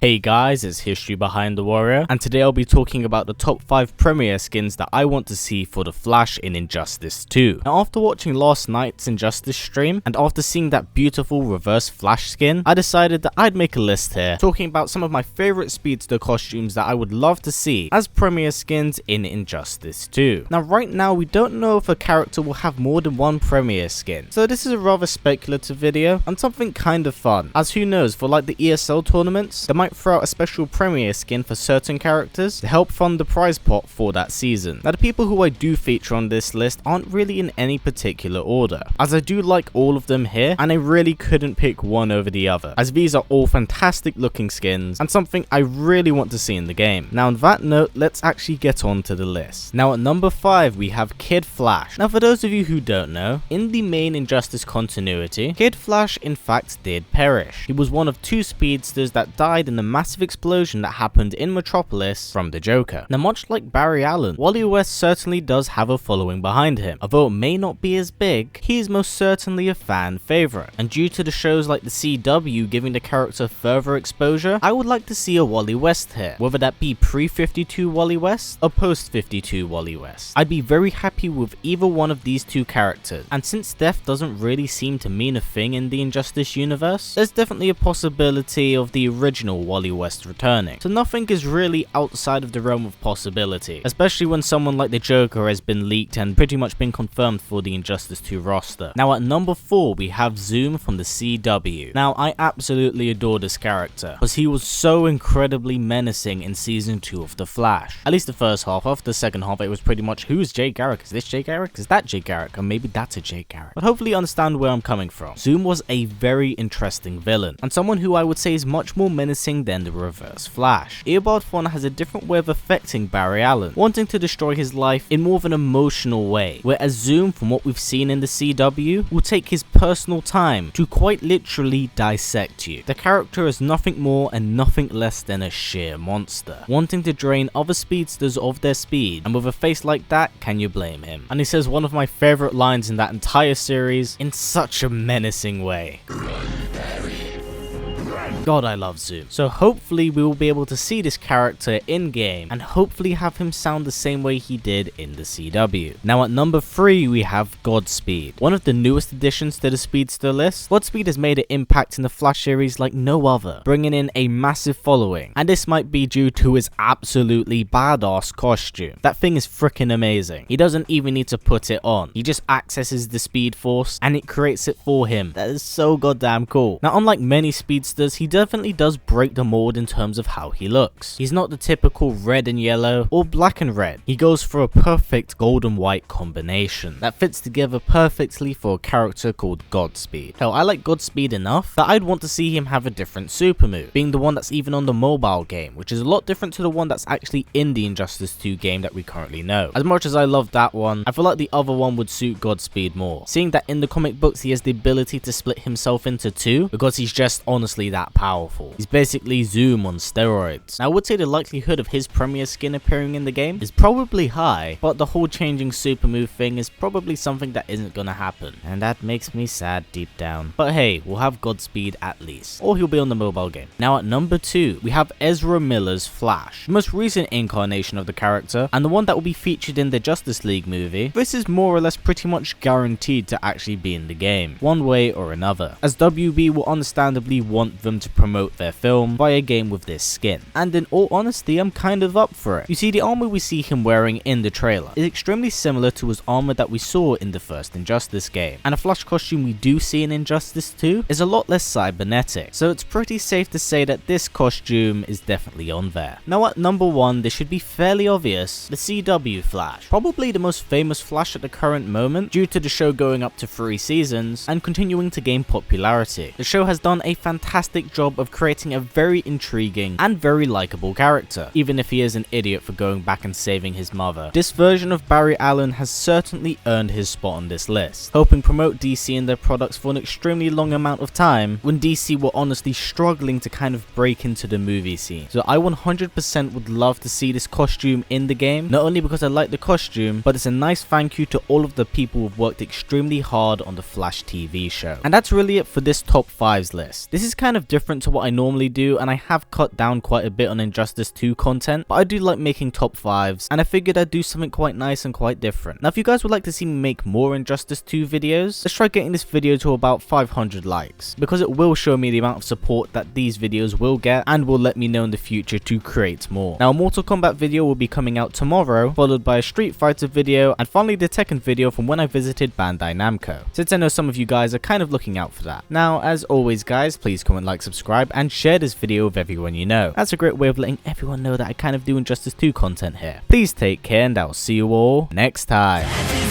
Hey guys, it's History Behind the Warrior, and today I'll be talking about the top 5 premiere skins that I want to see for the Flash in Injustice 2. Now, after watching last night's Injustice stream, and after seeing that beautiful reverse Flash skin, I decided that I'd make a list here, talking about some of my favorite speedster costumes that I would love to see as premiere skins in Injustice 2. Now, right now, we don't know if a character will have more than one premiere skin, so this is a rather speculative video, and something kind of fun, as who knows, for like the ESL tournaments, they might throw out a special premiere skin for certain characters to help fund the prize pot for that season. Now, the people who I do feature on this list aren't really in any particular order, as I do like all of them here, and I really couldn't pick one over the other, as these are all fantastic looking skins and something I really want to see in the game. Now, on that note, let's actually get on to the list. Now, at number 5, we have Kid Flash. Now, for those of you who don't know, in the main Injustice continuity, Kid Flash in fact did perish. He was one of 2 speedsters that died in the massive explosion that happened in Metropolis from the Joker. Now, much like Barry Allen, Wally West certainly does have a following behind him. Although it may not be as big, he is most certainly a fan favorite. And due to the shows like the CW giving the character further exposure, I would like to see a Wally West here, whether that be pre-52 Wally West or post-52 Wally West. I'd be very happy with either one of these 2 characters, and since death doesn't really seem to mean a thing in the Injustice universe, there's definitely a possibility of the original Wally West returning. So nothing is really outside of the realm of possibility, especially when someone like the Joker has been leaked and pretty much been confirmed for the Injustice 2 roster. Now, at number 4, we have Zoom from the CW. Now, I absolutely adore this character, because he was so incredibly menacing in season 2 of The Flash. At least the first half. After the second half, it was pretty much, who's Jay Garrick? Is this Jay Garrick? Is that Jay Garrick? Or maybe that's a Jay Garrick. But hopefully you understand where I'm coming from. Zoom was a very interesting villain, and someone who I would say is much more menacing than the Reverse Flash. Eobard Thawne has a different way of affecting Barry Allen, wanting to destroy his life in more of an emotional way, whereas Zoom, from what we've seen in the CW, will take his personal time to quite literally dissect you. The character is nothing more and nothing less than a sheer monster, wanting to drain other speedsters of their speed, and with a face like that, can you blame him? And he says one of my favorite lines in that entire series in such a menacing way. God, I love Zoom. So hopefully we will be able to see this character in game and hopefully have him sound the same way he did in the CW. Now, at number 3, we have Godspeed. One of the newest additions to the speedster list, Godspeed has made an impact in the Flash series like no other, bringing in a massive following, and this might be due to his absolutely badass costume. That thing is freaking amazing. He doesn't even need to put it on. He just accesses the Speed Force and it creates it for him. That is so goddamn cool. Now, unlike many speedsters, he definitely does break the mold in terms of how he looks. He's not the typical red and yellow or black and red. He goes for a perfect gold and white combination that fits together perfectly for a character called Godspeed. Hell, I like Godspeed enough that I'd want to see him have a different super move, being the one that's even on the mobile game, which is a lot different to the one that's actually in the Injustice 2 game that we currently know. As much as I love that one, I feel like the other one would suit Godspeed more, seeing that in the comic books he has the ability to split himself into 2 because he's just honestly that powerful. He's basically Zoom on steroids. Now, I would say the likelihood of his premiere skin appearing in the game is probably high, but the whole changing super move thing is probably something that isn't gonna happen, and that makes me sad deep down. But hey, we'll have Godspeed at least, or he'll be on the mobile game. Now, at number 2, we have Ezra Miller's Flash, the most recent incarnation of the character, and the one that will be featured in the Justice League movie. This is more or less pretty much guaranteed to actually be in the game, one way or another, as WB will understandably want them to promote their film via game with this skin, and in all honesty, I'm kind of up for it. You see, the armor we see him wearing in the trailer is extremely similar to his armor that we saw in the first Injustice game, and a Flash costume we do see in Injustice 2 is a lot less cybernetic, so it's pretty safe to say that this costume is definitely on there. Now, at number 1, this should be fairly obvious, the CW Flash, probably the most famous Flash at the current moment due to the show going up to 3 seasons and continuing to gain popularity. The show has done a fantastic job of creating a very intriguing and very likable character, even if he is an idiot for going back and saving his mother. This version of Barry Allen has certainly earned his spot on this list, helping promote DC and their products for an extremely long amount of time when DC were honestly struggling to kind of break into the movie scene. So I 100% would love to see this costume in the game, not only because I like the costume, but it's a nice thank you to all of the people who've worked extremely hard on the Flash TV show. And that's really it for this top 5s list. This is kind of different different to what I normally do, and I have cut down quite a bit on Injustice 2 content, but I do like making top 5s, and I figured I'd do something quite nice and quite different. Now if you guys would like to see me make more Injustice 2 videos, let's try getting this video to about 500 likes, because it will show me the amount of support that these videos will get, and will let me know in the future to create more. Now a Mortal Kombat video will be coming out tomorrow, followed by a Street Fighter video, and finally the Tekken video from when I visited Bandai Namco, since I know some of you guys are kind of looking out for that. Now as always guys, please comment, like, subscribe, and share this video with everyone you know. That's a great way of letting everyone know that I kind of do Injustice 2 content here. Please take care, and I'll see you all next time.